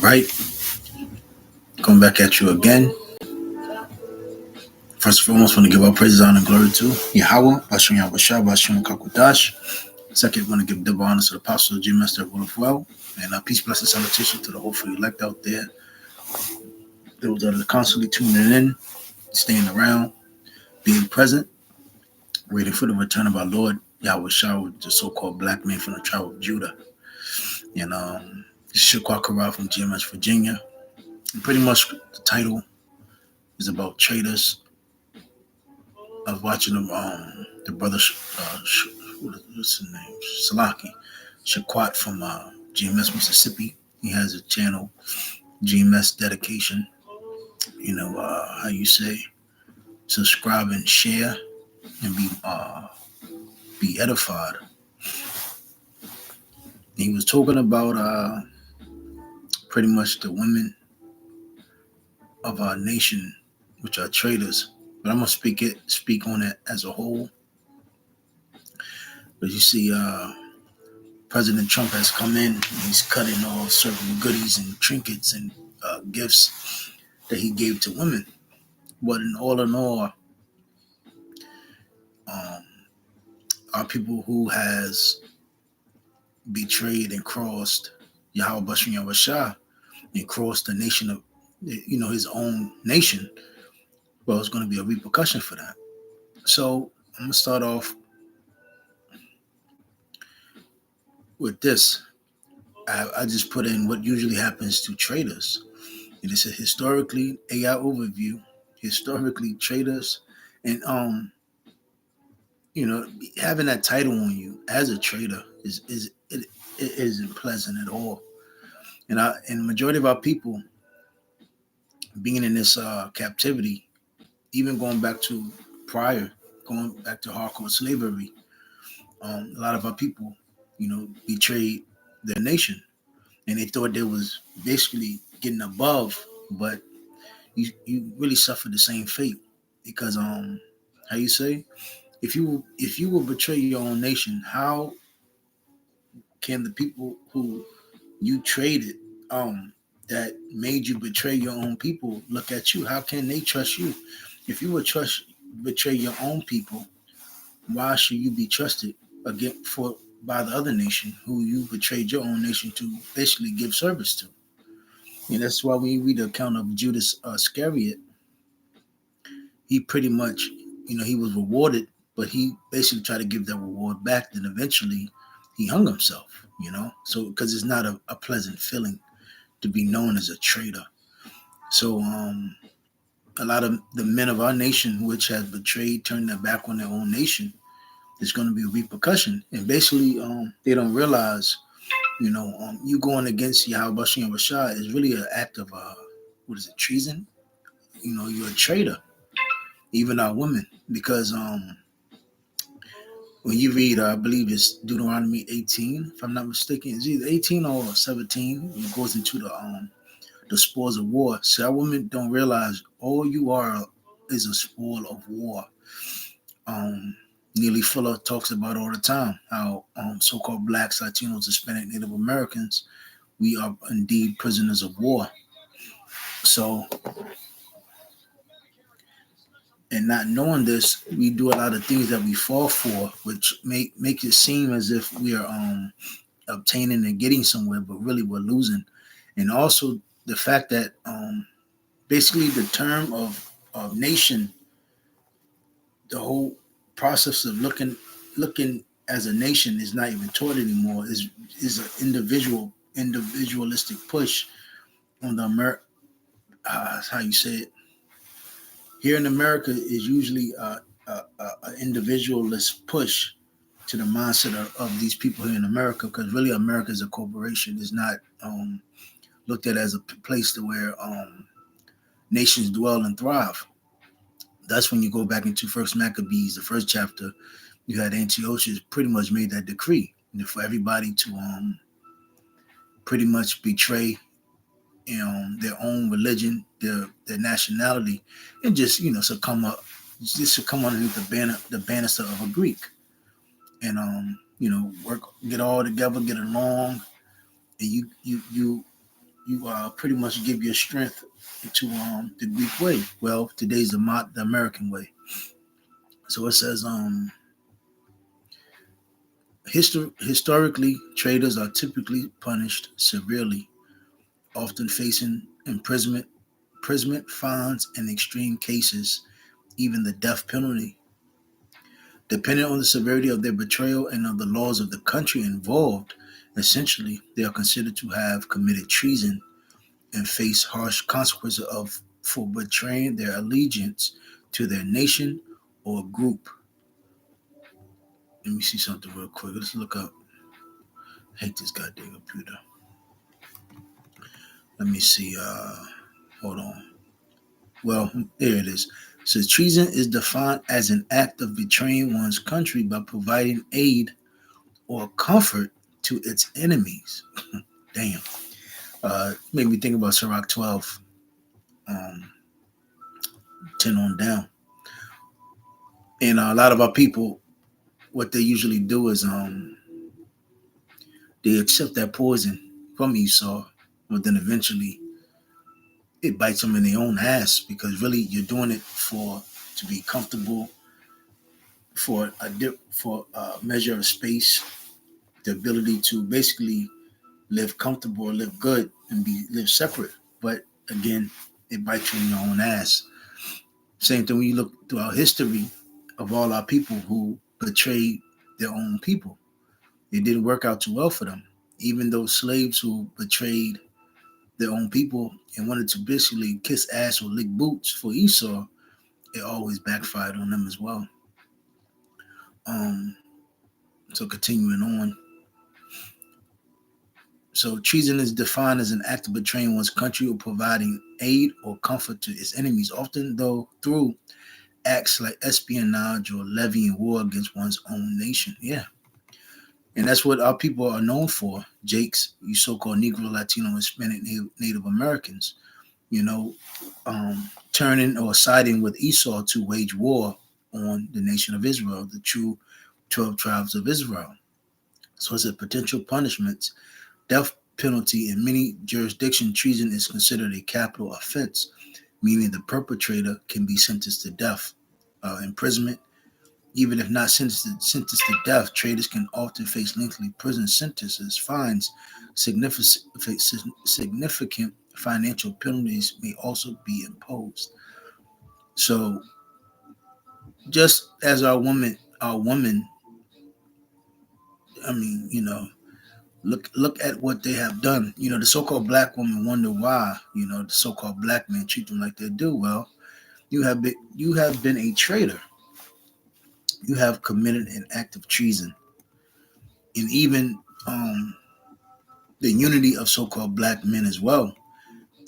Right, coming back at you again. First and foremost, want to give our praises, honor, and glory to Yahweh, Bashim Yahweh Shah, Bashim Kakudash. Second, want to give double honor to the apostle, G Master of of well, and peace, blessing, salutation to the hopefully elect out there. Those that are constantly tuning in, staying around, being present, waiting for the return of our Lord, Yahweh Shah, the so-called black man from the tribe of Judah. And this is Shaquakara from GMS, Virginia. And pretty much the title is about traders. I was watching the brother, what's his name? Salaki, Shaquat from GMS, Mississippi. He has a channel, GMS Dedication. How you say, subscribe and share and be edified. He was talking about pretty much the women of our nation, which are traders. But I'm gonna speak on it as a whole. But you see, President Trump has come in. He's cutting off certain goodies and trinkets and gifts that he gave to women. But in all, our people who has betrayed and crossed Yahweh Bashim Yahweh Shah and crossed the nation of, his own nation, well, it's going to be a repercussion for that. So I'm going to start off with this. I just put in what usually happens to traders. It is a historically AI overview. Historically, traders and having that title on you as a trader it isn't pleasant at all. And the majority of our people being in this captivity, even going back to hardcore slavery, a lot of our people, betrayed their nation, and they thought they was basically getting above, but you really suffered the same fate because how you say, if you will betray your own nation, how can the people who you traded that made you betray your own people look at you? How can they trust you? If you would betray your own people, why should you be trusted again by the other nation who you betrayed your own nation to basically give service to? And that's why when you read the account of Judas Iscariot, he pretty much, he was rewarded, but he basically tried to give that reward back. Then eventually he hung himself, so because it's not a pleasant feeling to be known as a traitor. So a lot of the men of our nation, which has betrayed, turned their back on their own nation, there's going to be a repercussion. And basically, they don't realize, you going against Yahweh Bashim Rashad is really an act of, treason? You're a traitor, even our women. Because when you read, I believe it's Deuteronomy 18, if I'm not mistaken, it's either 18 or 17, it goes into the spoils of war. So our women don't realize all you are is a spoil of war. Neely Fuller talks about all the time how so-called blacks, Latinos, Hispanic, Native Americans, we are indeed prisoners of war. So, and not knowing this, we do a lot of things that we fall for, which make it seem as if we are obtaining and getting somewhere, but really we're losing. And also the fact that basically the term of nation, the whole process of looking as a nation is not even taught anymore. Is an individualistic push on the how you say it. Here in America is usually an individualist push to the mindset of these people here in America, because really America is a corporation. It's not looked at as a place to where nations dwell and thrive. That's when you go back into First Maccabees, the first chapter. You had Antiochus pretty much made that decree for everybody to pretty much betray their own religion, their nationality, and just succumb underneath the banister of a Greek, and work, get all together, get along, and you you pretty much give your strength to the Greek way. Well, today's the American way. So it says historically, traitors are typically punished severely, often facing imprisonment, fines, and extreme cases, even the death penalty. Depending on the severity of their betrayal and of the laws of the country involved, essentially, they are considered to have committed treason and face harsh consequences for betraying their allegiance to their nation or group. Let me see something real quick. Let's look up. I hate this goddamn computer. Let me see. Hold on. Well, here it is. So treason is defined as an act of betraying one's country by providing aid or comfort to its enemies. Damn. Made me think about Sirach 12, um, 10 on down. And a lot of our people, what they usually do is they accept that poison from Esau, but then eventually it bites them in their own ass because really you're doing it for to be comfortable, for a measure of space, the ability to basically live comfortable, live good, and live separate. But again, it bites you in your own ass. Same thing when you look throughout history of all our people who betrayed their own people. It didn't work out too well for them. Even those slaves who betrayed their own people and wanted to basically kiss ass or lick boots for Esau, it always backfired on them as well. Um, so continuing on. So treason is defined as an act of betraying one's country or providing aid or comfort to its enemies, often though through acts like espionage or levying war against one's own nation. Yeah. And that's what our people are known for, Jakes, you so-called Negro, Latino, Hispanic, Native Americans, you know, turning or siding with Esau to wage war on the nation of Israel, the true 12 tribes of Israel. So it's a potential punishments, death penalty. In many jurisdictions, treason is considered a capital offense, meaning the perpetrator can be sentenced to death, imprisonment. Even if not sentenced to death, traitors can often face lengthy prison sentences, fines, significant financial penalties may also be imposed. So, just as our woman, I mean, look at what they have done. The so-called black woman wonder why, the so-called black men treat them like they do. Well, you have been a traitor. You have committed an act of treason, and even the unity of so-called black men as well.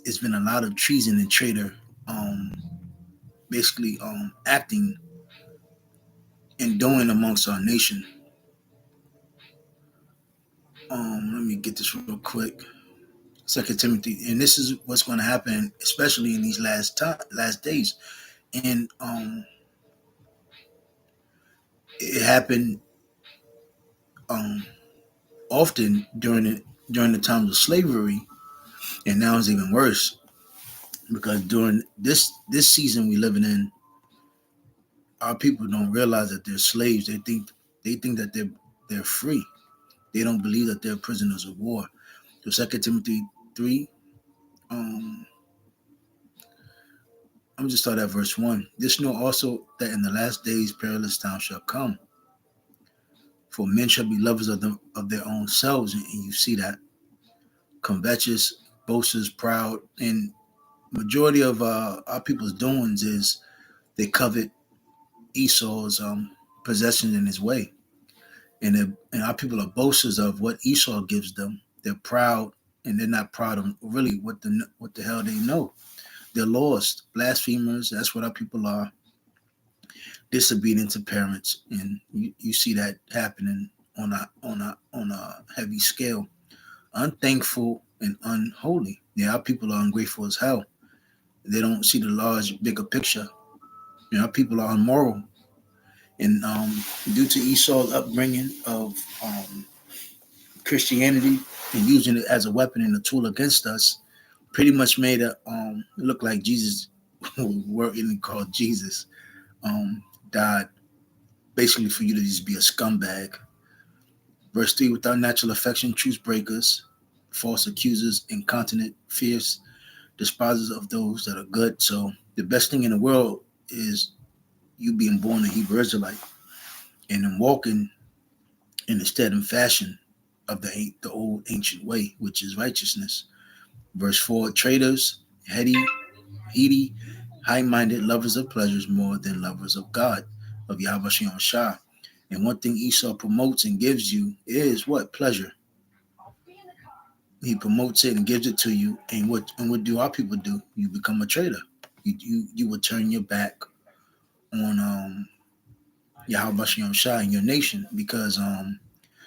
It's been a lot of treason and traitor, um, basically acting and doing amongst our nation. Let me get this real quick. Second Timothy, and this is what's going to happen, especially in these last days. And it happened um, often during the times of slavery, and now it's even worse because during this season we living in, our people don't realize that they're slaves. They think that they're free. They don't believe that they're prisoners of war. So 2 Timothy 3, I'm just start at verse 1. This know also that in the last days perilous times shall come. For men shall be lovers of their own selves, and you see that covetous, boasters, proud, and majority of our people's doings is they covet Esau's possessions in his way, and our people are boasters of what Esau gives them. They're proud, and they're not proud of really what the hell they know. They're lost, blasphemers. That's what our people are. Disobedient to parents, and you see that happening on a heavy scale. Unthankful and unholy. Yeah, our people are ungrateful as hell. They don't see the large, bigger picture. Our people are immoral, and due to Esau's upbringing of Christianity and using it as a weapon and a tool against us, pretty much made a look like Jesus were even called Jesus. Died basically for you to just be a scumbag. Verse 3, without natural affection, truce breakers, false accusers, incontinent, fierce, despisers of those that are good. So the best thing in the world is you being born a Hebrew Israelite and then walking in the stead and fashion of the old ancient way, which is righteousness. Verse 4, traitors, heady, high-minded, lovers of pleasures more than lovers of God, of Yahweh Shem Shah. And one thing Esau promotes and gives you is what? Pleasure. He promotes it and gives it to you. And what do our people do? You become a traitor. You will turn your back on Yahweh Shem Shah and your nation because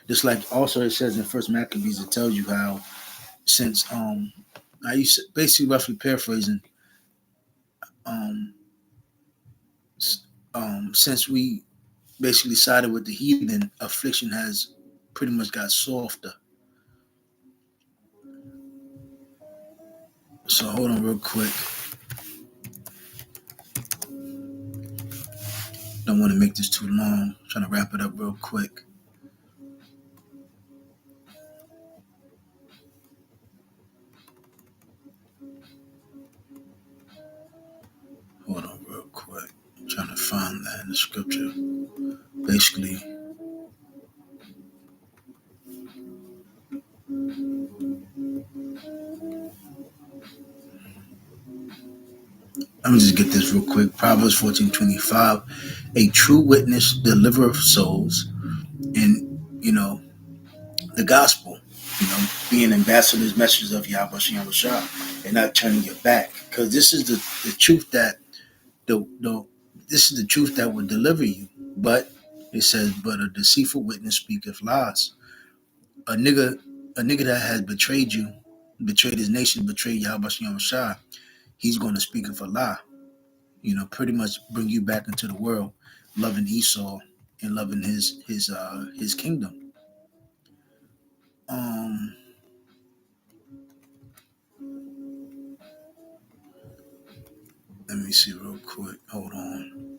just like also it says in First Maccabees, it tells you how since I used to, basically roughly paraphrasing um since we basically sided with the heathen, affliction has pretty much got softer. So hold on real quick. Don't want to make this too long. I'm trying to wrap it up real quick. Hold on real quick. I'm trying to find that in the scripture. Basically, let me just get this real quick. Proverbs 14:25. A true witness delivereth souls, and the gospel. Being ambassadors, messengers of Yahweh Shem Shah, and not turning your back, because this is the truth that the this is the truth that will deliver you. But it says, but a deceitful witness speaketh lies. A nigga, a nigga that has betrayed you, betrayed his nation, betrayed Yahweh Shem Shah, he's going to speak of a lie. Pretty much bring you back into the world, loving Esau and loving his kingdom. Um, Let me see real quick. Hold on.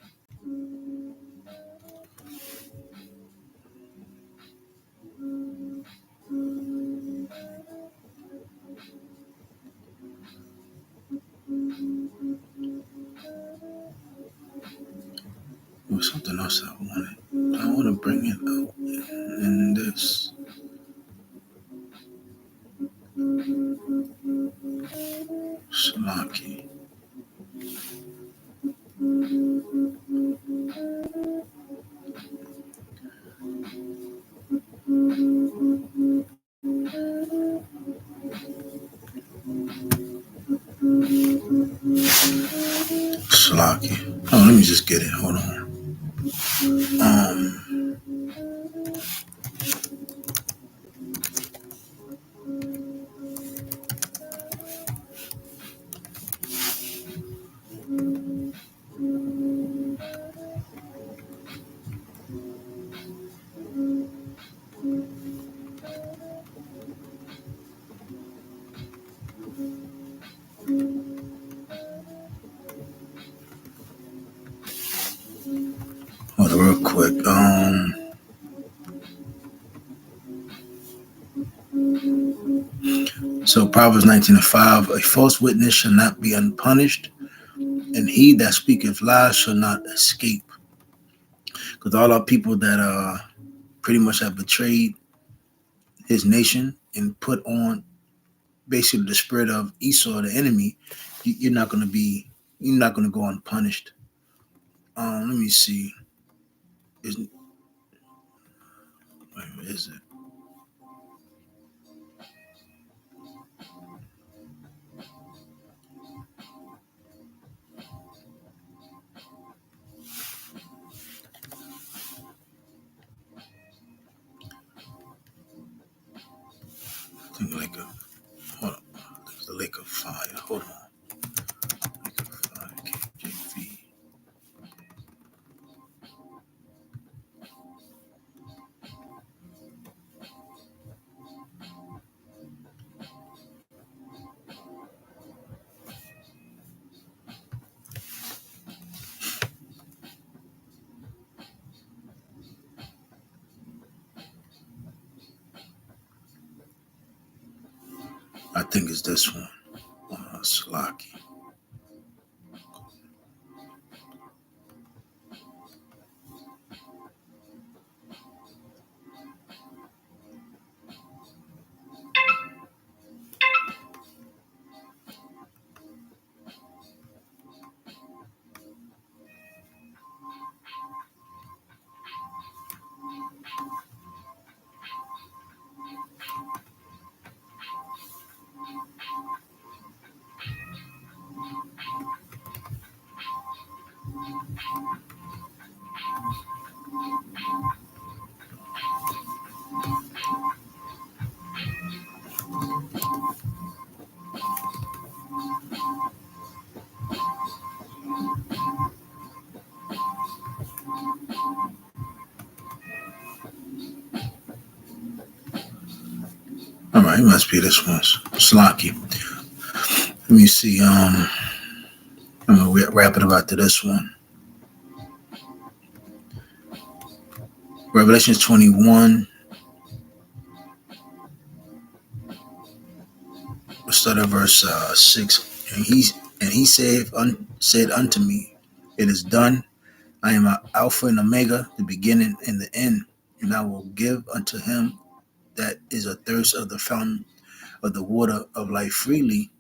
There was something else I wanted. I want to bring it out in this. Salaki. Salaki. Oh, let me just get it. Hold on. Um, Hold on real quick. So Proverbs 19:5, a false witness shall not be unpunished, and he that speaketh lies shall not escape. Because all our people that pretty much have betrayed his nation and put on basically the spirit of Esau, the enemy, you're not going to go unpunished. Let me see. Where is it? I think hold on. There's the lake of fire. Hold on. Lake of fire, KJV. think it's this one. Slocky. All right, it must be this one. Slocky. Let me see. I'm gonna wrap it up after this one. Revelation 21. We'll start at verse 6. And he said unto me, It is done. I am Alpha and Omega, the beginning and the end, and I will give unto him that is athirst of the fountain of the water of life freely.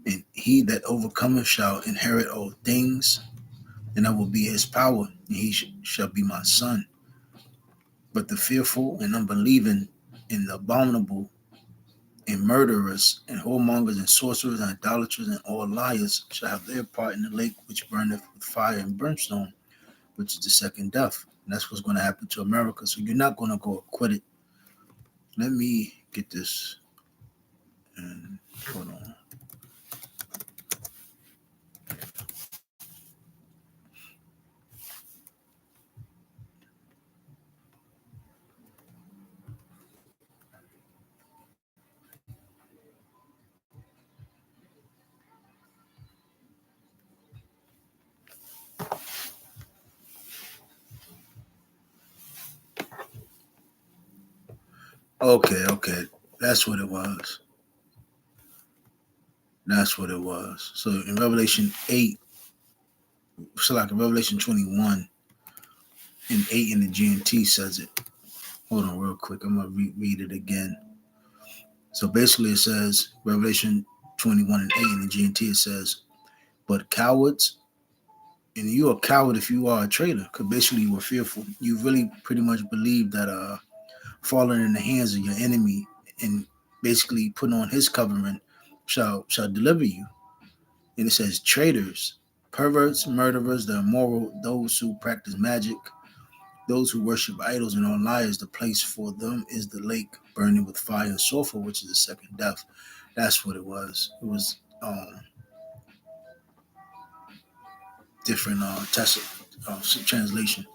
And he that overcometh shall inherit all things, and I will be his power, and he shall be my son. But the fearful and unbelieving and the abominable and murderers and whoremongers and sorcerers and idolaters and all liars shall have their part in the lake which burneth with fire and brimstone, which is the second death. And that's what's going to happen to America. So you're not going to go acquitted. Let me get this. And hold on. Okay. That's what it was. That's what it was. So in Revelation 8, so like in Revelation 21 and 8 in the GNT says it. Hold on real quick. I'm going to read it again. So basically it says, Revelation 21 and 8 in the GNT, it says, but cowards, and you're a coward if you are a traitor, because basically you were fearful. You really pretty much believe that falling in the hands of your enemy and basically putting on his covering shall deliver you. And it says traitors, perverts, murderers, the immoral, those who practice magic, those who worship idols and all liars, the place for them is the lake burning with fire and sulfur, which is the second death. That's what it was. It was different translation.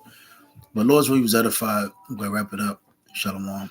But Lord's will was edified. I'm going to wrap it up. Shalom.